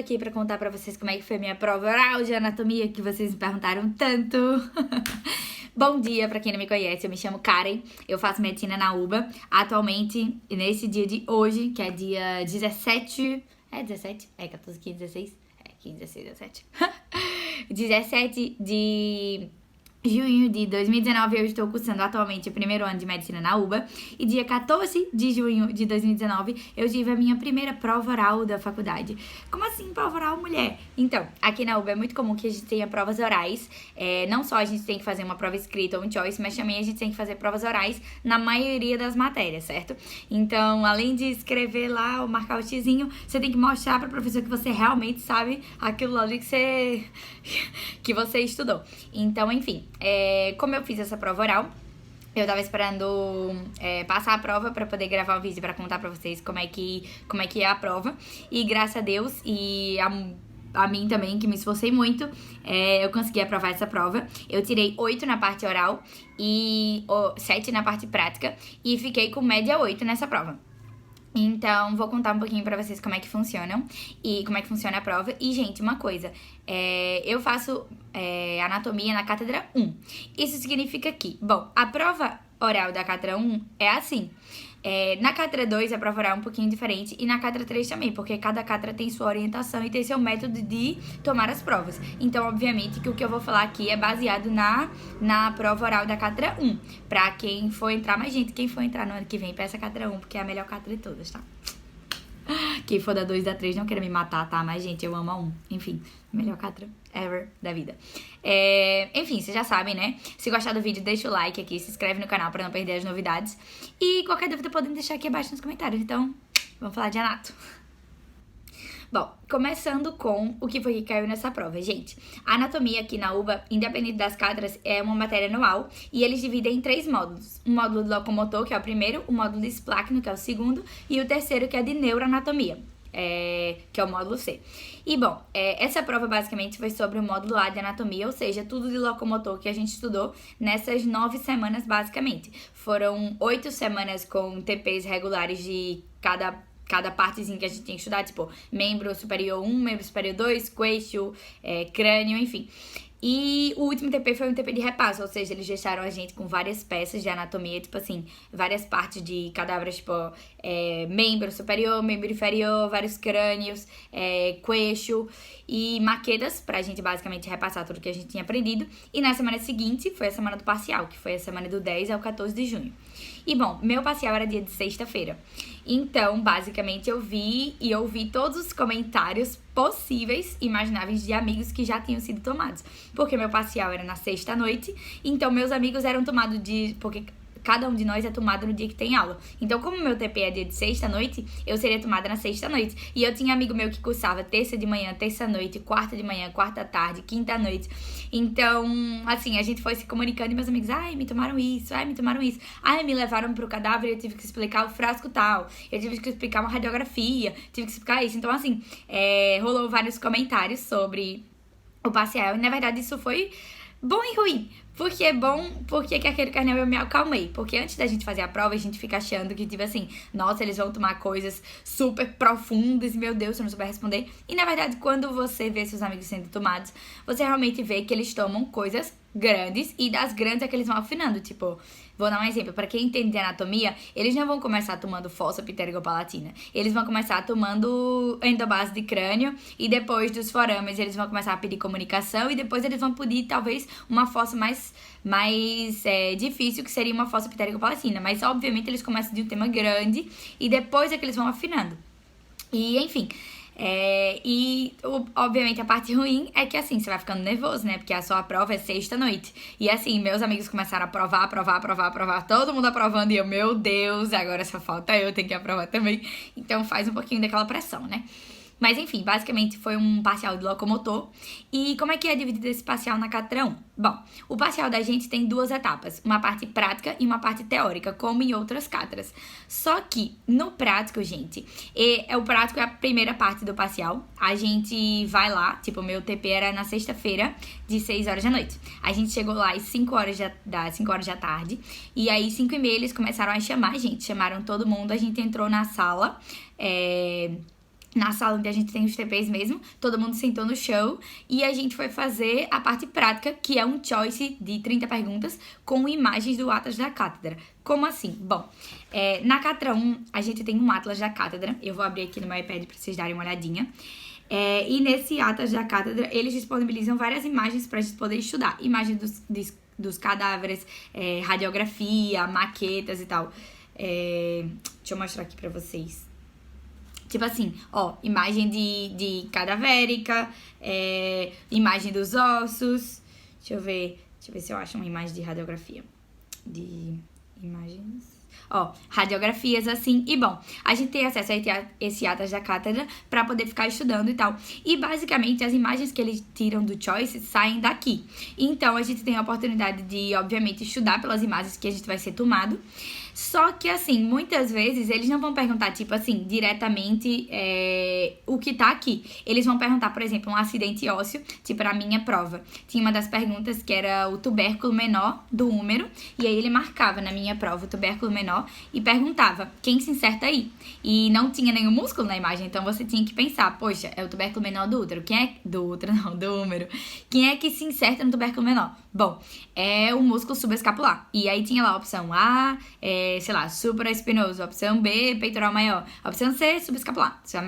aqui pra contar pra vocês como é que foi a minha prova oral de anatomia, que vocês me perguntaram tanto. Bom dia, pra quem não me conhece, eu me chamo Karen, eu faço medicina na UBA. Atualmente, nesse dia de hoje, que é dia 17... É 17? É 14, 15, 16? É 15, 16, 17. 17 de junho de 2019, eu estou cursando atualmente o primeiro ano de medicina na UBA. E dia 14 de junho de 2019, eu tive a minha primeira prova oral da faculdade. Como assim prova oral, mulher? Então, aqui na UBA é muito comum que a gente tenha provas orais. Não só a gente tem que fazer uma prova escrita ou um choice, mas também a gente tem que fazer provas orais na maioria das matérias, certo? Então, além de escrever lá ou marcar o xizinho, você tem que mostrar para o professor que você realmente sabe aquilo ali que você estudou. Então, enfim, como eu fiz essa prova oral, eu tava esperando passar a prova pra poder gravar um vídeo pra contar pra vocês como é que é a prova. E graças a Deus e a mim também, que me esforcei muito, eu consegui aprovar essa prova. Eu tirei 8 na parte oral e 7 na parte prática e fiquei com média 8 nessa prova. Então, vou contar um pouquinho pra vocês como é que funcionam e como é que funciona a prova. E, gente, uma coisa, eu faço anatomia na cátedra 1. Isso significa que, bom, a prova oral da cátedra 1 é assim. Na cátedra 2, a prova oral é um pouquinho diferente e na cátedra 3 também, porque cada cátedra tem sua orientação e tem seu método de tomar as provas. Então, obviamente, que o que eu vou falar aqui é baseado na prova oral da cátedra 1, pra quem for entrar, mas, gente, quem for entrar no ano que vem, peça a cátedra 1, porque é a melhor cátedra de todas, tá? Quem for da 2 e da 3 não queira me matar, tá? Mas, gente, eu amo a 1. Enfim, melhor cátedra ever da vida. Enfim, vocês já sabem, né? Se gostar do vídeo, deixa o like aqui, se inscreve no canal pra não perder as novidades. E qualquer dúvida podem deixar aqui abaixo nos comentários. Então, vamos falar de anato. Bom, começando com o que foi que caiu nessa prova, gente. A anatomia aqui na UBA, independente das cátedras, é uma matéria anual e eles dividem em 3 módulos. Um módulo de locomotor, que é o primeiro, o módulo de espláqueno, que é o segundo, e o terceiro, que é de neuroanatomia, que é o módulo C. E, bom, essa prova basicamente foi sobre o módulo A de anatomia, ou seja, tudo de locomotor que a gente estudou nessas 9 semanas, basicamente. Foram 8 semanas com TPs regulares de cada partezinha que a gente tinha que estudar, tipo, membro superior 1, membro superior 2, queixo, crânio, enfim. E o último TP foi um TP de repasso, ou seja, eles deixaram a gente com várias peças de anatomia, tipo assim, várias partes de cadáveres, tipo, membro superior, membro inferior, vários crânios, queixo e maquetas, pra gente basicamente repassar tudo que a gente tinha aprendido. E na semana seguinte, foi a semana do parcial, que foi a semana do 10 ao 14 de junho. E, bom, meu parcial era dia de sexta-feira. Então, basicamente, eu vi e ouvi todos os comentários possíveis, imagináveis de amigos que já tinham sido tomados. Porque meu parcial era na sexta-noite, então meus amigos eram tomados porque cada um de nós é tomado no dia que tem aula. Então, como meu TP é dia de sexta-noite, eu seria tomada na sexta-noite. E eu tinha amigo meu que cursava terça de manhã, terça-noite, quarta de manhã, quarta-tarde, quinta-noite. Então, assim, a gente foi se comunicando e meus amigos, ai, me tomaram isso, ai, me levaram pro cadáver e eu tive que explicar o frasco tal, eu tive que explicar uma radiografia, tive que explicar isso. Então, assim, rolou vários comentários sobre o parcial e, na verdade, isso foi bom e ruim. Porque é bom, porque que aquele carnel eu me acalmei. Porque antes da gente fazer a prova, a gente fica achando que, tipo assim, nossa, eles vão tomar coisas super profundas e, meu Deus, se eu não souber responder. E, na verdade, quando você vê seus amigos sendo tomados, você realmente vê que eles tomam coisas grandes e das grandes é que eles vão afinando. Tipo, vou dar um exemplo. Para quem entende de anatomia, eles não vão começar tomando fossa pterigopalatina. Eles vão começar tomando endobase de crânio e depois dos forames eles vão começar a pedir comunicação e depois eles vão pedir, talvez, uma fossa mais difícil, que seria uma fossa pterigopalatina. Mas, obviamente, eles começam de um tema grande e depois é que eles vão afinando. E, enfim... obviamente a parte ruim é que assim, você vai ficando nervoso, né? Porque a sua prova é sexta-noite. E assim, meus amigos começaram a aprovar, todo mundo aprovando. E eu, meu Deus, agora só falta eu ter que aprovar também. Então faz um pouquinho daquela pressão, né? Mas enfim, basicamente foi um parcial de locomotor. E como é que é dividido esse parcial na cátedra 1? Bom, o parcial da gente tem 2 etapas, uma parte prática e uma parte teórica, como em outras cátedras. Só que no prático, gente, o prático é a primeira parte do parcial. A gente vai lá, tipo, meu TP era na sexta-feira, de 6 horas da noite. A gente chegou lá às 5 horas da tarde. E aí, 5h30, eles começaram a chamar a gente. Chamaram todo mundo, a gente entrou na sala, na sala onde a gente tem os TPs mesmo, todo mundo sentou no chão e a gente foi fazer a parte prática, que é um choice de 30 perguntas com imagens do Atlas da Cátedra. Como assim? Bom, na Catra 1 a gente tem um Atlas da Cátedra, eu vou abrir aqui no meu iPad para vocês darem uma olhadinha. E nesse Atlas da Cátedra, eles disponibilizam várias imagens para a gente poder estudar. Imagens dos cadáveres, radiografia, maquetas e tal. Deixa eu mostrar aqui para vocês. Tipo assim, ó, imagem de cadavérica, imagem dos ossos. Deixa eu ver se eu acho uma imagem de radiografia. De imagens. Ó, radiografias assim. E bom, a gente tem acesso a esse Atlas da Cátedra pra poder ficar estudando e tal. E basicamente as imagens que eles tiram do Choice saem daqui. Então a gente tem a oportunidade de, obviamente, estudar pelas imagens que a gente vai ser tomado. Só que, assim, muitas vezes eles não vão perguntar, tipo assim, diretamente o que tá aqui. Eles vão perguntar, por exemplo, um acidente ósseo, tipo na minha prova. Tinha uma das perguntas que era o tubérculo menor do úmero, e aí ele marcava na minha prova o tubérculo menor e perguntava, quem se inserta aí? E não tinha nenhum músculo na imagem, então você tinha que pensar, poxa, é o tubérculo menor do útero. Do úmero. Quem é que se inserta no tubérculo menor? Bom, é o músculo subescapular. E aí tinha lá a opção A, sei lá, supraespinoso. Opção B, peitoral maior. Opção C, subescapular. Você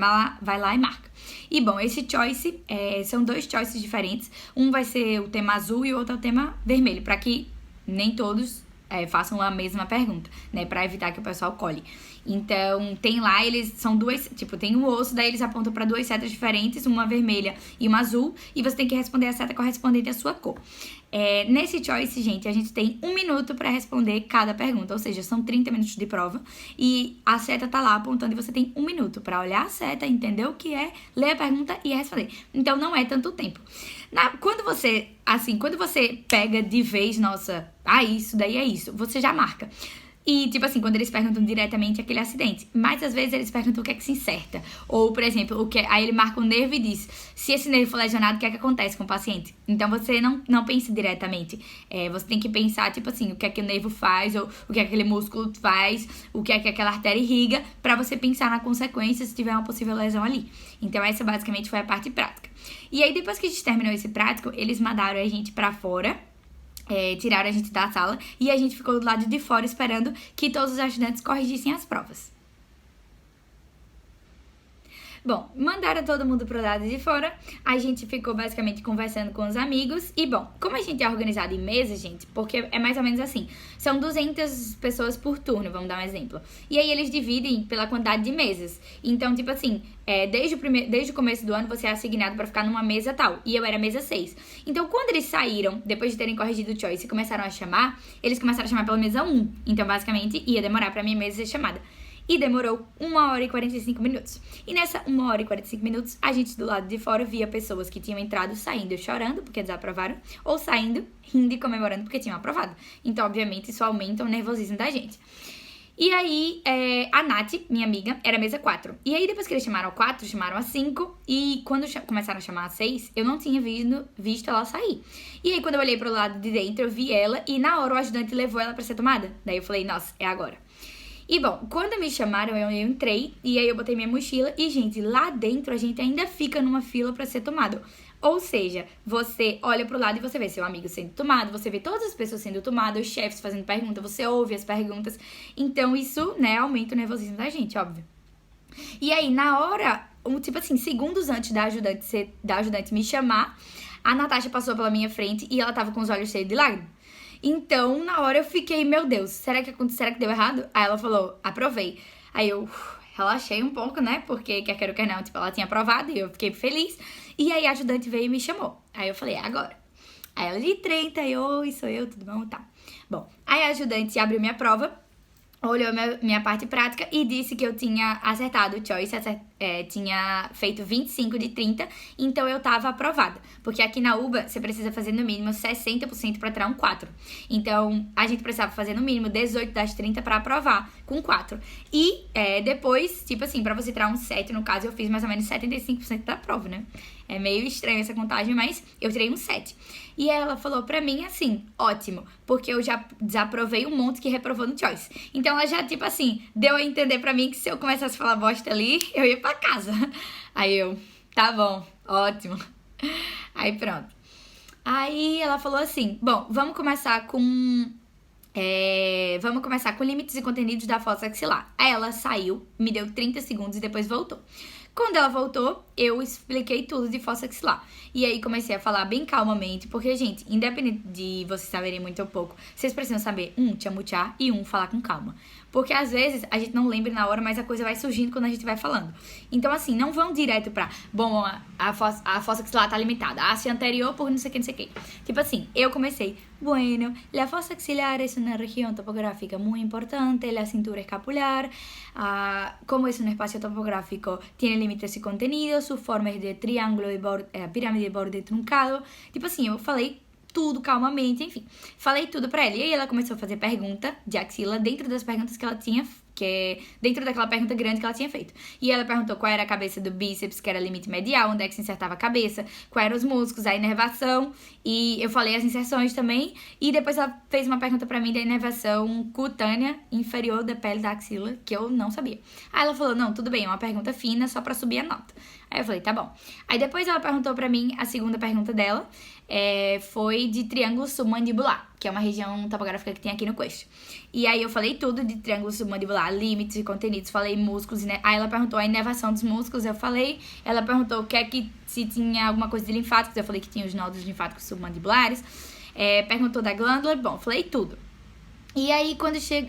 vai lá e marca. E bom, esse choice, são 2 choices diferentes. Um vai ser o tema azul e o outro é o tema vermelho, para que nem todos façam a mesma pergunta, né? Pra evitar que o pessoal colhe. Então, tem lá, eles são 2, tipo, tem um osso, daí eles apontam pra 2 setas diferentes, uma vermelha e uma azul, e você tem que responder a seta correspondente à sua cor. Nesse choice, gente, a gente tem 1 minuto pra responder cada pergunta, ou seja, são 30 minutos de prova, e a seta tá lá apontando e você tem 1 minuto pra olhar a seta, entender o que é, ler a pergunta e responder. Então, não é tanto tempo. Quando você pega de vez, nossa, isso daí é isso, você já marca. E, tipo assim, quando eles perguntam diretamente aquele acidente. Mas, às vezes, eles perguntam o que é que se inserta. Ou, por exemplo, aí ele marca um nervo e diz, se esse nervo for lesionado, o que é que acontece com o paciente? Então, você não pensa diretamente. Você tem que pensar, tipo assim, o que é que o nervo faz, ou o que é que aquele músculo faz, o que é que aquela artéria irriga, pra você pensar na consequência se tiver uma possível lesão ali. Então, essa, basicamente, foi a parte prática. E aí, depois que a gente terminou esse prático, eles mandaram a gente pra fora, tiraram a gente da sala e a gente ficou do lado de fora esperando que todos os estudantes corrigissem as provas. Bom, mandaram todo mundo pro lado de fora, a gente ficou basicamente conversando com os amigos e, bom, como a gente é organizado em mesas, gente, porque é mais ou menos assim, são 200 pessoas por turno, vamos dar um exemplo, e aí eles dividem pela quantidade de mesas, então, tipo assim, desde o começo do ano você é assignado pra ficar numa mesa tal, e eu era mesa 6, então quando eles saíram, depois de terem corrigido o choice e começaram a chamar, eles começaram a chamar pela mesa 1, então basicamente ia demorar pra minha mesa ser chamada. E demorou 1 hora e 45 minutos. E nessa 1 hora e 45 minutos, a gente do lado de fora via pessoas que tinham entrado saindo chorando porque desaprovaram, ou saindo rindo e comemorando porque tinham aprovado. Então, obviamente, isso aumenta o nervosismo da gente. E aí, a Nath, minha amiga, era mesa 4. E aí, depois que eles chamaram a 4, chamaram a 5. E quando começaram a chamar a 6, eu não tinha visto ela sair. E aí, quando eu olhei pro lado de dentro, eu vi ela. E na hora, o ajudante levou ela pra ser tomada. Daí eu falei, nossa, é agora. E bom, quando me chamaram, eu entrei e aí eu botei minha mochila e, gente, lá dentro a gente ainda fica numa fila pra ser tomado. Ou seja, você olha pro lado e você vê seu amigo sendo tomado, você vê todas as pessoas sendo tomadas, os chefes fazendo pergunta, você ouve as perguntas. Então isso, né, aumenta o nervosismo da gente, óbvio. E aí, na hora, tipo assim, segundos antes da ajudante me chamar, a Natasha passou pela minha frente e ela tava com os olhos cheios de lágrimas. Então, na hora eu fiquei, meu Deus, será que deu errado? Aí ela falou, aprovei. Aí eu relaxei um pouco, né? Porque quer queira ou quer não, tipo, ela tinha aprovado e eu fiquei feliz. E aí a ajudante veio e me chamou. Aí eu falei, agora. Aí ela de 30, e oi, sou eu, tudo bom? Tá. Bom, aí a ajudante abriu minha prova, olhou minha parte prática e disse que eu tinha acertado o choice, tinha feito 25 de 30, então eu tava aprovada. Porque aqui na UBA, você precisa fazer no mínimo 60% pra tirar um 4. Então, a gente precisava fazer no mínimo 18 das 30 pra aprovar, com 4. E depois, tipo assim, pra você tirar um 7, no caso, eu fiz mais ou menos 75% da prova, né? É meio estranho essa contagem, mas eu tirei um 7. E ela falou pra mim assim, ótimo, porque eu já desaprovei um monte que reprovou no Choice. Então ela já, tipo assim, deu a entender pra mim que se eu começasse a falar bosta ali, eu ia pra casa. Aí eu, tá bom, ótimo. Aí pronto. Aí ela falou assim, bom, vamos começar com limites e contenidos da fossa axilar. Aí ela saiu, me deu 30 segundos e depois voltou. Quando ela voltou, eu expliquei tudo de fossa axilar. E aí comecei a falar bem calmamente, porque, gente, independente de vocês saberem muito ou pouco, vocês precisam saber, chamuchar e falar com calma. Porque às vezes a gente não lembra na hora, mas a coisa vai surgindo quando a gente vai falando. Então, assim, não vão direto pra, bom, a fossa axilar tá limitada, a anterior por não sei o que, não sei o que. Tipo assim, eu comecei, bueno, la fosa axilar es una región topográfica muy importante, la cintura escapular, como es un espacio topográfico, tiene límites y contenidos, su forma es de triángulo de pirámide de borde truncado. Tipo assim, eu falei tudo calmamente, enfim. Falei tudo pra ela. E aí ela começou a fazer pergunta de axila dentro das perguntas que ela tinha, dentro daquela pergunta grande que ela tinha feito. E ela perguntou qual era a cabeça do bíceps, que era limite medial, onde é que se insertava a cabeça, quais eram os músculos, a inervação. E eu falei as inserções também. E depois ela fez uma pergunta pra mim da inervação cutânea inferior da pele da axila, que eu não sabia. Aí ela falou, não, tudo bem, é uma pergunta fina, só pra subir a nota. Aí eu falei, tá bom. Aí depois ela perguntou pra mim, a segunda pergunta dela foi de triângulo submandibular, que é uma região topográfica que tem aqui no queixo. E aí eu falei tudo de triângulo submandibular, limites e contenidos, falei músculos, né? Aí ela perguntou a inervação dos músculos, eu falei. Ela perguntou se tinha alguma coisa de linfáticos, eu falei que tinha os nódulos linfáticos submandibulares. Perguntou da glândula, bom, falei tudo. E aí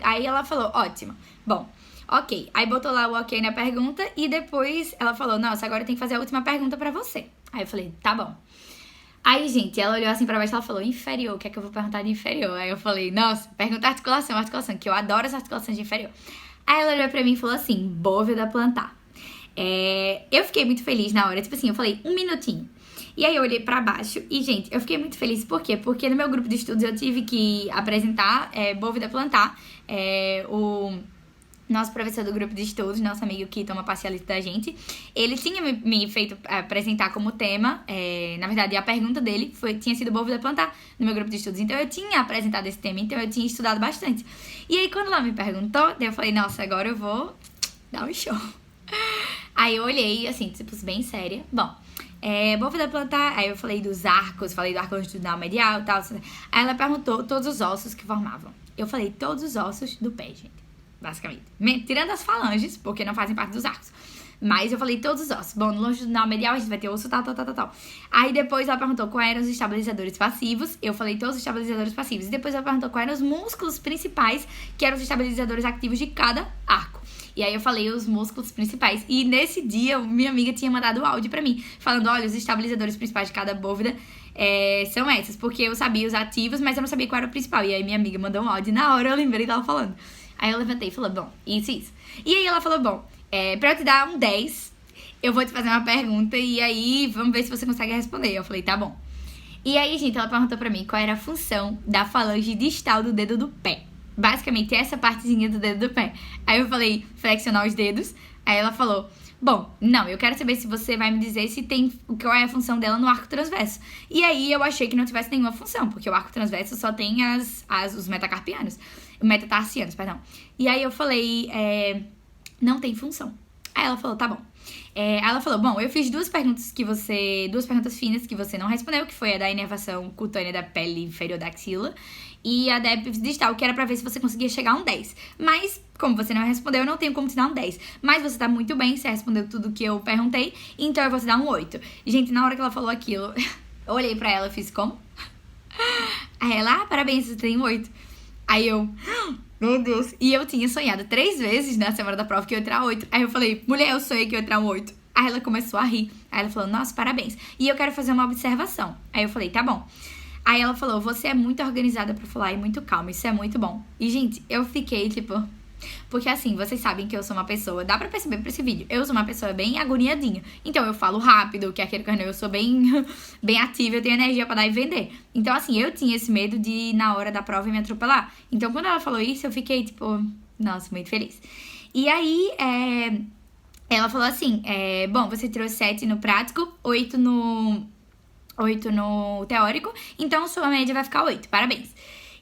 aí ela falou, ótimo, bom, ok. Aí botou lá o ok na pergunta e depois ela falou, nossa, agora eu tenho que fazer a última pergunta pra você. Aí eu falei, tá bom. Aí, gente, ela olhou assim pra baixo e ela falou, inferior, o que é que eu vou perguntar de inferior? Aí eu falei, nossa, pergunta articulação, que eu adoro as articulações de inferior. Aí ela olhou pra mim e falou assim, bóveda plantar. Eu fiquei muito feliz na hora, tipo assim, eu falei, 1 minutinho. E aí eu olhei pra baixo e, gente, eu fiquei muito feliz, por quê? Porque no meu grupo de estudos eu tive que apresentar bóveda plantar, o nosso professor do grupo de estudos, nosso amigo que toma parcialista da gente, ele tinha me feito apresentar como tema, na verdade a pergunta dele tinha sido bóveda plantar no meu grupo de estudos, então eu tinha apresentado esse tema, então eu tinha estudado bastante. E aí quando ela me perguntou, eu falei, nossa, agora eu vou dar um show. Aí eu olhei, assim, tipo, bem séria, bom, bóveda plantar, aí eu falei dos arcos, falei do arco longitudinal medial e tal, aí ela perguntou todos os ossos que formavam. Eu falei todos os ossos do pé, gente. Basicamente. Tirando as falanges, porque não fazem parte dos arcos. Mas eu falei todos os ossos. Bom, no longitudinal medial a gente vai ter osso tal. Aí depois ela perguntou quais eram os estabilizadores passivos. Eu falei todos os estabilizadores passivos. E depois ela perguntou quais eram os músculos principais, que eram os estabilizadores ativos de cada arco. E aí eu falei os músculos principais. E nesse dia, minha amiga tinha mandado um áudio pra mim, falando, olha, os estabilizadores principais de cada bóveda são esses. Porque eu sabia os ativos, mas eu não sabia qual era o principal. E aí minha amiga mandou um áudio e na hora eu lembrei dela falando. Aí eu levantei e falei, bom, isso. E aí ela falou, bom, pra eu te dar um 10, eu vou te fazer uma pergunta e aí vamos ver se você consegue responder. Eu falei, tá bom. E aí, gente, ela perguntou pra mim qual era a função da falange distal do dedo do pé. Basicamente, essa partezinha do dedo do pé. Aí eu falei, flexionar os dedos. Aí ela falou, bom, não, eu quero saber se você vai me dizer qual é a função dela no arco transverso. E aí eu achei que não tivesse nenhuma função, porque o arco transverso só tem os metacarpianos. Metatarsianos, perdão. E aí eu falei, não tem função. Aí ela falou, tá bom. Ela falou, bom, eu fiz duas perguntas finas que você não respondeu, que foi a da inervação cutânea da pele inferior da axila e a da epífise distal, que era pra ver se você conseguia chegar a um 10. Mas, como você não respondeu, eu não tenho como te dar um 10. Mas você tá muito bem, você respondeu tudo que eu perguntei, então eu vou te dar um 8. Gente, na hora que ela falou aquilo, eu olhei pra ela e fiz como? Aí ela, parabéns, você tem um 8. Aí eu, meu Deus. E eu tinha sonhado 3 vezes na semana da prova que eu ia tirar 8. Aí eu falei, mulher, eu sonhei que eu ia tirar um 8. Aí ela começou a rir. Aí ela falou, nossa, parabéns. E eu quero fazer uma observação. Aí eu falei, tá bom. Aí ela falou, você é muito organizada pra falar e muito calma, isso é muito bom. E, gente, eu fiquei, tipo... Porque, assim, vocês sabem que eu sou uma pessoa... Dá pra perceber por esse vídeo. Eu sou uma pessoa bem agoniadinha. Então, eu falo rápido, que aquele carnê eu sou bem, bem ativa, eu tenho energia pra dar e vender. Então, assim, eu tinha esse medo de, na hora da prova, me atropelar. Então, quando ela falou isso, eu fiquei, tipo... Nossa, muito feliz. E aí, Ela falou assim, bom, você tirou 7 no prático, 8 no teórico, então sua média vai ficar 8, parabéns.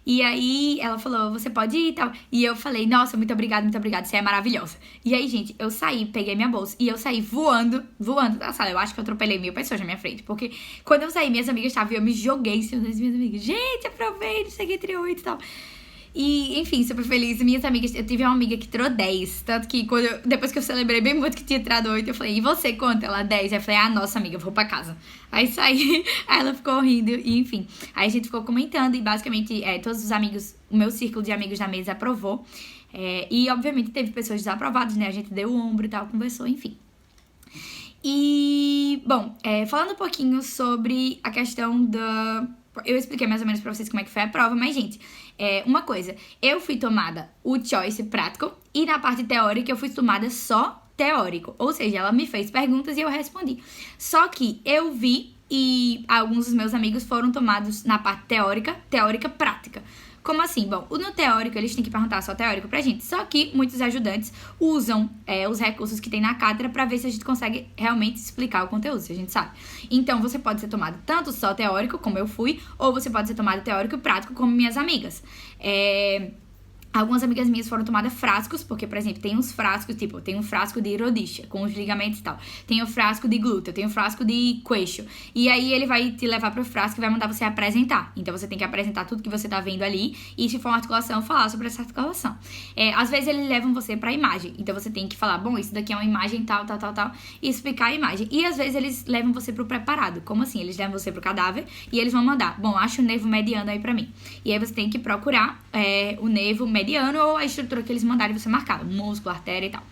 E aí ela falou, você pode ir e tal. E eu falei, nossa, muito obrigada, você é maravilhosa. E aí, gente, eu saí, peguei minha bolsa e eu saí voando da sala. Eu acho que eu atropelei 1000 pessoas na minha frente. Porque quando eu saí, minhas amigas estavam e eu me joguei em cima das minhas amigas. Gente, aprovei, não sei o que, tirei 8 e tal. E, enfim, super feliz. Minhas amigas, eu tive uma amiga que tirou 10. Tanto que depois que eu celebrei bem muito que tinha tirado 8, eu falei, e você, quanto? Ela, 10. Aí eu falei, nossa, amiga, eu vou pra casa. Aí saí, aí ela ficou rindo, e enfim. Aí a gente ficou comentando e basicamente todos os amigos, o meu círculo de amigos da mesa aprovou. E obviamente teve pessoas desaprovadas, né? A gente deu o ombro e tal, conversou, enfim. E, bom, falando um pouquinho sobre a questão da... Eu expliquei mais ou menos pra vocês como é que foi a prova, mas, gente, uma coisa. Eu fui tomada o choice prático e na parte teórica eu fui tomada só teórico. Ou seja, ela me fez perguntas e eu respondi. Só que eu vi e alguns dos meus amigos foram tomados na parte teórica prática. Como assim? Bom, no teórico, eles têm que perguntar só teórico pra gente. Só que muitos ajudantes usam os recursos que tem na cátedra pra ver se a gente consegue realmente explicar o conteúdo, se a gente sabe. Então, você pode ser tomado tanto só teórico, como eu fui, ou você pode ser tomado teórico e prático, como minhas amigas. Algumas amigas minhas foram tomadas frascos, porque, por exemplo, tem uns frascos, tipo, tem um frasco de rodicha, com os ligamentos e tal. Tem o frasco de glúteo, tem o frasco de queixo. E aí ele vai te levar pro frasco e vai mandar você apresentar. Então você tem que apresentar tudo que você tá vendo ali e, se for uma articulação, falar sobre essa articulação. Às vezes eles levam você pra imagem. Então você tem que falar, bom, isso daqui é uma imagem tal, e explicar a imagem. E às vezes eles levam você pro preparado. Como assim? Eles levam você pro cadáver e eles vão mandar, bom, acha o nervo mediano aí pra mim. E aí você tem que procurar o nervo mediano ou a estrutura que eles mandarem você marcar, músculo, artéria e tal.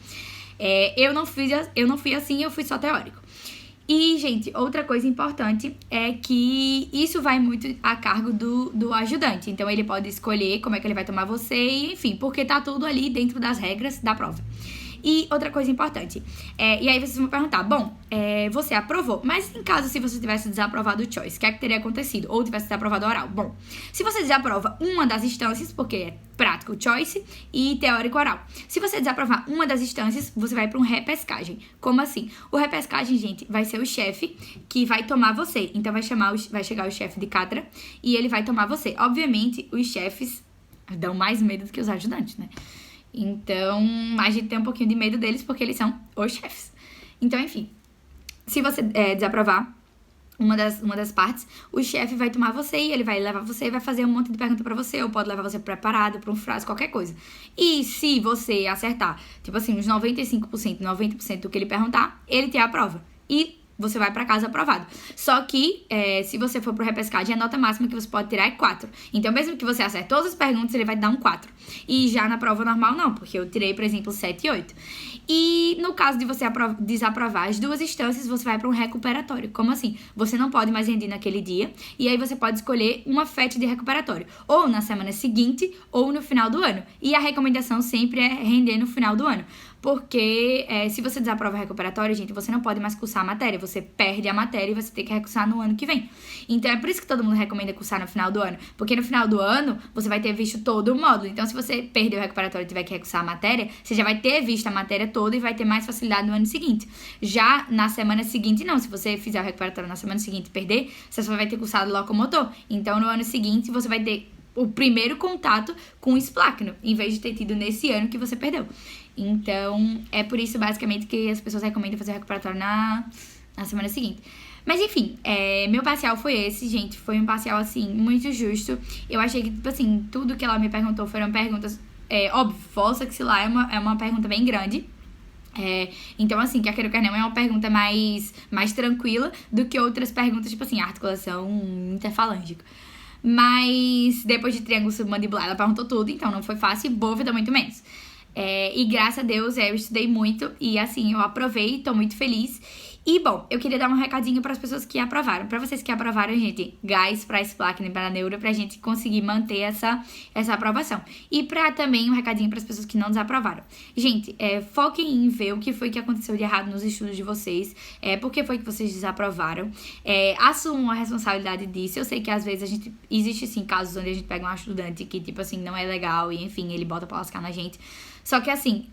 Eu não fui assim, eu fui só teórico. E, gente, outra coisa importante é que isso vai muito a cargo do ajudante. Então, ele pode escolher como é que ele vai tomar você, e, enfim, porque tá tudo ali dentro das regras da prova. E outra coisa importante, e aí vocês vão perguntar, bom, você aprovou, mas em caso se você tivesse desaprovado o choice, o que é que teria acontecido? Ou tivesse desaprovado o oral? Bom, se você desaprova uma das instâncias, porque é prático choice e teórico oral. Se você desaprovar uma das instâncias, você vai para um repescagem. Como assim? O repescagem, gente, vai ser o chefe que vai tomar você. Então vai chegar o chefe de cátedra e ele vai tomar você. Obviamente, os chefes dão mais medo do que os ajudantes, né? Então, a gente tem um pouquinho de medo deles porque eles são os chefes. Então, enfim, se você desaprovar uma das partes, o chefe vai tomar você e ele vai levar você e vai fazer um monte de pergunta pra você, ou pode levar você preparado pra um frasco, qualquer coisa. E se você acertar, tipo assim, uns 95%, 90% do que ele perguntar, ele te aprova. E você vai pra casa aprovado. Só que, se você for pro repescagem, a nota máxima que você pode tirar é 4. Então, mesmo que você acerte todas as perguntas, ele vai te dar um 4. E já na prova normal, não, porque eu tirei, por exemplo, 7 e 8. E no caso de você desaprovar as duas instâncias, você vai para um recuperatório. Como assim? Você não pode mais render naquele dia, e aí você pode escolher uma FET de recuperatório. Ou na semana seguinte, ou no final do ano. E a recomendação sempre é render no final do ano. Porque se você desaprova recuperatório, gente, você não pode mais cursar a matéria. Você perde a matéria e você tem que recursar no ano que vem. Então, é por isso que todo mundo recomenda cursar no final do ano. Porque no final do ano, você vai ter visto todo o módulo. Então, se você perdeu o recuperatório e tiver que recursar a matéria, você já vai ter visto a matéria toda e vai ter mais facilidade no ano seguinte. Já na semana seguinte, não. Se você fizer o recuperatório na semana seguinte e perder, você só vai ter cursado locomotor. Então, no ano seguinte, você vai ter o primeiro contato com o espláqueno, em vez de ter tido nesse ano que você perdeu. Então, é por isso, basicamente, que as pessoas recomendam fazer o recuperatório na semana seguinte. Mas, enfim, meu parcial foi esse, gente. Foi um parcial, assim, muito justo. Eu achei que, tipo assim, tudo que ela me perguntou foram perguntas... óbvio, força que se lá é uma pergunta bem grande. Então, assim, quer queira ou quer não, é uma pergunta mais tranquila do que outras perguntas, tipo assim, articulação interfalângica. Mas, depois de triângulo submandibular, ela perguntou tudo, então não foi fácil, e bóveda muito menos. E graças a Deus eu estudei muito e assim, eu aprovei, tô muito feliz. E bom, eu queria dar um recadinho para as pessoas que aprovaram. Para vocês que aprovaram, gente, gás para espláqueno e para neuro, pra gente conseguir manter essa aprovação. E para também um recadinho para as pessoas que não desaprovaram. Gente, foquem em ver o que foi que aconteceu de errado nos estudos de vocês, por que foi que vocês desaprovaram. Assumam a responsabilidade disso. Eu sei que às vezes existe sim casos onde a gente pega um estudante que, tipo assim, não é legal e enfim, ele bota pra lascar na gente. Só que assim,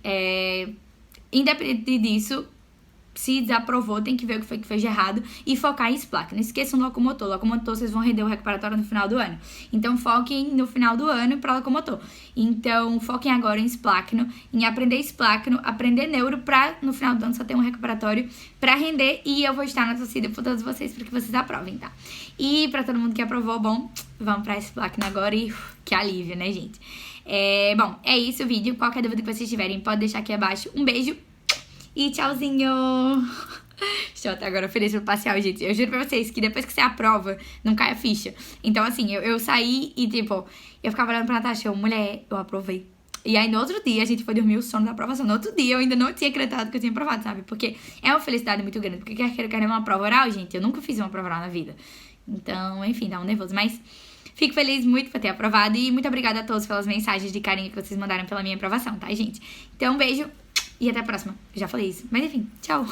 independente disso, se desaprovou, tem que ver o que foi que fez de errado e focar em Splachno. Não esqueçam do locomotor. Locomotor, vocês vão render o recuperatório no final do ano. Então, foquem no final do ano para locomotor. Então, foquem agora em Splachno, em aprender Splachno, aprender neuro pra no final do ano só ter um recuperatório pra render. E eu vou estar na torcida por todos vocês para que vocês aprovem, tá? E pra todo mundo que aprovou, bom, vamos pra Splachno agora e que alívio, né, gente? Bom, é isso o vídeo. Qualquer dúvida que vocês tiverem, pode deixar aqui abaixo. Um beijo e tchauzinho! Estou até agora feliz pelo parcial, gente. Eu juro pra vocês que depois que você aprova, não cai a ficha. Então, assim, eu saí e, tipo, eu ficava olhando pra Natasha, mulher, eu aprovei. E aí, no outro dia, a gente foi dormir o sono da aprovação. No outro dia, eu ainda não tinha acreditado que eu tinha aprovado, sabe? Porque é uma felicidade muito grande. Porque quer queira, quer uma prova oral, gente, eu nunca fiz uma prova oral na vida. Então, enfim, dá um nervoso. Mas fico feliz muito por ter aprovado. E muito obrigada a todos pelas mensagens de carinho que vocês mandaram pela minha aprovação, tá, gente? Então, um beijo. E até a próxima. Eu já falei isso. Mas enfim, tchau.